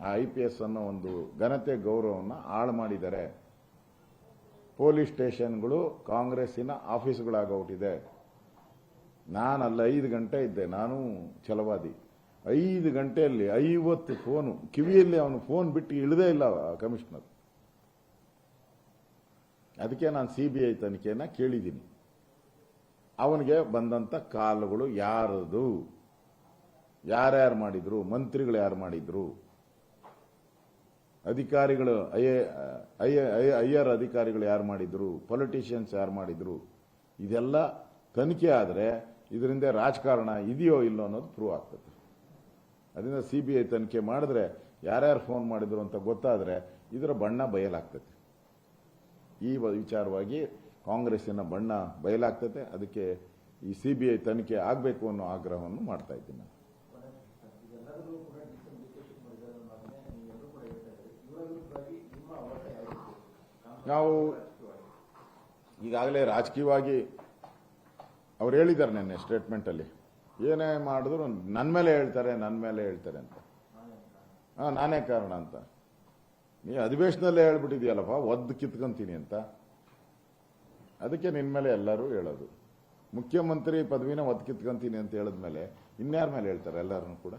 ಆ IPS ಅನ್ನೋ ಒಂದು ಘನತೆ ಗೌರವವನ್ನು ಹಾಳು ಮಾಡಿದ್ದಾರೆ. ಪೊಲೀಸ್ ಸ್ಟೇಷನ್ಗಳು ಕಾಂಗ್ರೆಸ್ಸಿನ ಆಫೀಸ್ಗಳಾಗೋಗ್ಬಿಟ್ಟಿದೆ. ನಾನಲ್ಲ 5 ಗಂಟೆ ಇದ್ದೆ, ನಾನು ಛಲವಾದಿ. 5 ಗಂಟೆಯಲ್ಲಿ 50 ಫೋನು, ಕಿವಿಯಲ್ಲಿ ಅವನು ಫೋನ್ ಬಿಟ್ಟು ಇಳದೇ ಇಲ್ಲ ಕಮಿಷನರ್. ಅದಕ್ಕೆ ನಾನು CBI ತನಿಖೆಯನ್ನ ಕೇಳಿದ್ದೀನಿ. ಅವನಿಗೆ ಬಂದಂತ ಕಾಲುಗಳು ಯಾರದು, ಯಾರ್ಯಾರು ಮಾಡಿದ್ರು, ಮಂತ್ರಿಗಳು ಯಾರು ಮಾಡಿದ್ರು, ಅಧಿಕಾರಿಗಳು ಐಆರ್ ಅಧಿಕಾರಿಗಳು ಯಾರು ಮಾಡಿದ್ರು, ಪೊಲಿಟಿಷಿಯನ್ಸ್ ಯಾರು ಮಾಡಿದ್ರು, ಇದೆಲ್ಲ ತನಿಖೆ ಆದರೆ ಇದರಿಂದ ರಾಜಕಾರಣ ಇದೆಯೋ ಇಲ್ಲೋ ಅನ್ನೋದು ಪ್ರೂವ್ ಆಗ್ತದೆ. ಅದರಿಂದ CBI ತನಿಖೆ ಮಾಡಿದ್ರೆ ಯಾರ್ಯಾರು ಫೋನ್ ಮಾಡಿದ್ರು ಅಂತ ಗೊತ್ತಾದ್ರೆ ಇದರ ಬಣ್ಣ ಬಯಲಾಗ್ತದೆ. ಈ ವಿಚಾರವಾಗಿ ಕಾಂಗ್ರೆಸ್ಸಿನ ಬಣ್ಣ ಬಯಲಾಗ್ತದೆ. ಅದಕ್ಕೆ ಈ CBI ತನಿಖೆ ಆಗಬೇಕು ಅನ್ನೋ ಆಗ್ರಹವನ್ನು ಮಾಡ್ತಾ ಇದ್ದೀನಿ ನಾನು. ನಾವು ಈಗಾಗಲೇ ರಾಜಕೀಯವಾಗಿ ಅವ್ರು ಹೇಳಿದ್ದಾರೆ ನೆನ್ನೆ ಸ್ಟೇಟ್ಮೆಂಟ್ ಅಲ್ಲಿ, ಏನೇ ಮಾಡಿದ್ರು ನನ್ನ ಮೇಲೆ ಹೇಳ್ತಾರೆ ಅಂತ. ನಾನೇ ಕಾರಣ ಅಂತ. ನೀ ಅಧಿವೇಶನದಲ್ಲೇ ಹೇಳ್ಬಿಟ್ಟಿದ್ಯಲ್ಲಪ್ಪ, ಒದ್ದು ಕಿತ್ಕೊಂತೀನಿ ಅಂತ. ಅದಕ್ಕೆ ನಿನ್ನ ಮೇಲೆ ಎಲ್ಲರೂ ಹೇಳೋದು. ಮುಖ್ಯಮಂತ್ರಿ ಪದವಿನ ಒದ್ದು ಕಿತ್ಕೊಂತೀನಿ ಅಂತ ಹೇಳಿದ್ಮೇಲೆ ಇನ್ಯಾರ ಮೇಲೆ ಹೇಳ್ತಾರೆ ಎಲ್ಲರೂ ಕೂಡ.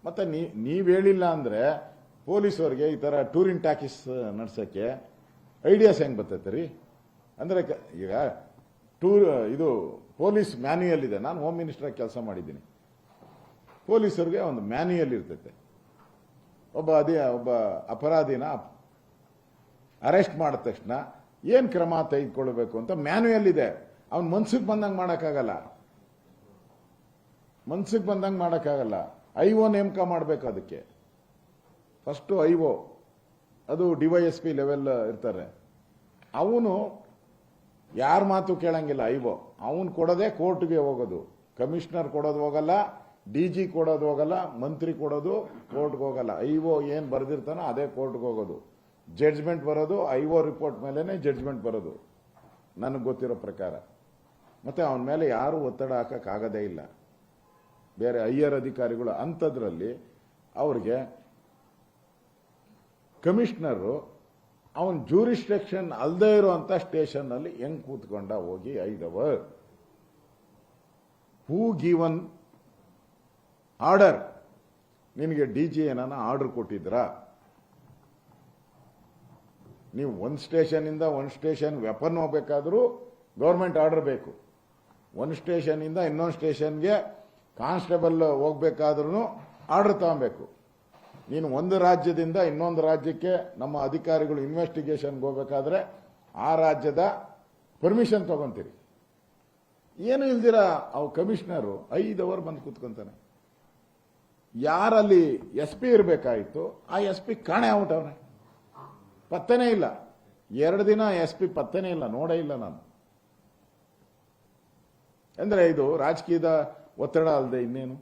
ಮತ್ತೆ ನೀವ್ ಹೇಳಿಲ್ಲ ಅಂದ್ರೆ ಪೊಲೀಸವ್ರಿಗೆ ಈ ತರ ಟೂರಿನ್ ಟ್ಯಾಕಿಸ್ ನಡ್ಸಕ್ಕೆ ಐಡಿಯಾಸ್ ಹೆಂಗ್ ಬರ್ತೈತೆ ರೀ? ಅಂದ್ರೆ ಈಗ ಇದು ಪೊಲೀಸ್ ಮ್ಯಾನ್ಯುಯಲ್ ಇದೆ. ನಾನು ಹೋಮ್ ಮಿನಿಸ್ಟರ್ ಆಗಿ ಕೆಲಸ ಮಾಡಿದ್ದೀನಿ. ಪೊಲೀಸರಿಗೆ ಒಂದು ಮ್ಯಾನ್ಯುಯಲ್ ಇರ್ತೈತೆ. ಒಬ್ಬ ಅಪರಾಧಿನ ಅರೆಸ್ಟ್ ಮಾಡಿದ ತಕ್ಷಣ ಏನ್ ಕ್ರಮ ತೆಗೆದುಕೊಳ್ಬೇಕು ಅಂತ ಮ್ಯಾನ್ಯುಯಲ್ ಇದೆ. ಅವ್ನು ಮನ್ಸಿಗೆ ಬಂದಂಗೆ ಮಾಡಕ್ಕಾಗಲ್ಲ. IO ನೇಮಕ ಮಾಡಬೇಕು. ಅದಕ್ಕೆ ಫಸ್ಟ್ IO, ಅದು DYSP ಲೆವೆಲ್ ಇರ್ತಾರೆ. ಅವನು ಯಾರ ಮಾತು ಕೇಳಂಗಿಲ್ಲ. IO ಅವನು ಕೊಡೋದೇ ಕೋರ್ಟ್ಗೆ ಹೋಗೋದು. ಕಮಿಷನರ್ ಕೊಡೋದು ಹೋಗಲ್ಲ, DG ಕೊಡೋದು ಹೋಗಲ್ಲ, ಮಂತ್ರಿ ಕೊಡೋದು ಕೋರ್ಟ್ಗೆ ಹೋಗಲ್ಲ. IO ಏನ್ ಬರೆದಿರ್ತಾನೋ ಅದೇ ಕೋರ್ಟ್ಗೆ ಹೋಗೋದು. ಜಡ್ಜ್ಮೆಂಟ್ ಬರೋದು IO ರಿಪೋರ್ಟ್ ಮೇಲೆನೆ ಜಡ್ಜ್ಮೆಂಟ್ ಬರೋದು ನನಗೆ ಗೊತ್ತಿರೋ ಪ್ರಕಾರ. ಮತ್ತೆ ಅವನ ಮೇಲೆ ಯಾರು ಒತ್ತಡ ಹಾಕಕ್ಕಾಗದೇ ಇಲ್ಲ. ಬೇರೆ ಐಆರ್ ಅಧಿಕಾರಿಗಳು ಅಂಥದ್ರಲ್ಲಿ ಅವ್ರಿಗೆ ಕಮಿಷನರು ಅವನ್ ಜೂರಿಸ್ಟ್ರಿಕ್ಷನ್ ಅಲ್ಲದೆ ಇರುವಂತ ಸ್ಟೇಷನ್ ಅಲ್ಲಿ ಹೆಂಗ್ ಕೂತ್ಕೊಂಡ ಹೋಗಿ 5 ಅವರ್? ಹೂ ಗಿವನ್ ಆರ್ಡರ್? ನಿನಗೆ DG ಏನಾನ ಆರ್ಡರ್ ಕೊಟ್ಟಿದ್ರಾ? ನೀವು ಒಂದು ಸ್ಟೇಷನ್ ಇಂದ ಒಂದು ಸ್ಟೇಷನ್ ವೆಪನ್ ಹೋಗ್ಬೇಕಾದ್ರೂ ಗೌರ್ಮೆಂಟ್ ಆರ್ಡರ್ ಬೇಕು. ಒಂದು ಸ್ಟೇಷನ್ ಇಂದ ಇನ್ನೊಂದು ಸ್ಟೇಷನ್ಗೆ ಕಾನ್ಸ್ಟೇಬಲ್ ಹೋಗ್ಬೇಕಾದ್ರೂ ಆರ್ಡರ್ ತಗೊಬೇಕು. ನೀನು ಒಂದು ರಾಜ್ಯದಿಂದ ಇನ್ನೊಂದು ರಾಜ್ಯಕ್ಕೆ ನಮ್ಮ ಅಧಿಕಾರಿಗಳು ಇನ್ವೆಸ್ಟಿಗೇಷನ್ಗೆ ಹೋಗ್ಬೇಕಾದ್ರೆ ಆ ರಾಜ್ಯದ ಪರ್ಮಿಷನ್ ತಗೊಂತೀರಿ. ಏನು ಇಲ್ದಿರ ಅವ್ ಕಮಿಷನರು 5 ಅವರ್ ಬಂದು ಕೂತ್ಕೊಂತಾನೆ. ಯಾರಲ್ಲಿ SP ಇರಬೇಕಾಯಿತು ಆ SP ಕಾಣೆ ಆಗ್ಬಿಟ್ಟವನೆ, ಪತ್ತೆನೇ ಇಲ್ಲ. 2 ದಿನ SP ಪತ್ತೆನೇ ಇಲ್ಲ, ನೋಡೇ ಇಲ್ಲ ನಾನು. ಅಂದ್ರೆ ಇದು ರಾಜಕೀಯದ ಒತ್ತಡ ಅಲ್ಲದೆ ಇನ್ನೇನು?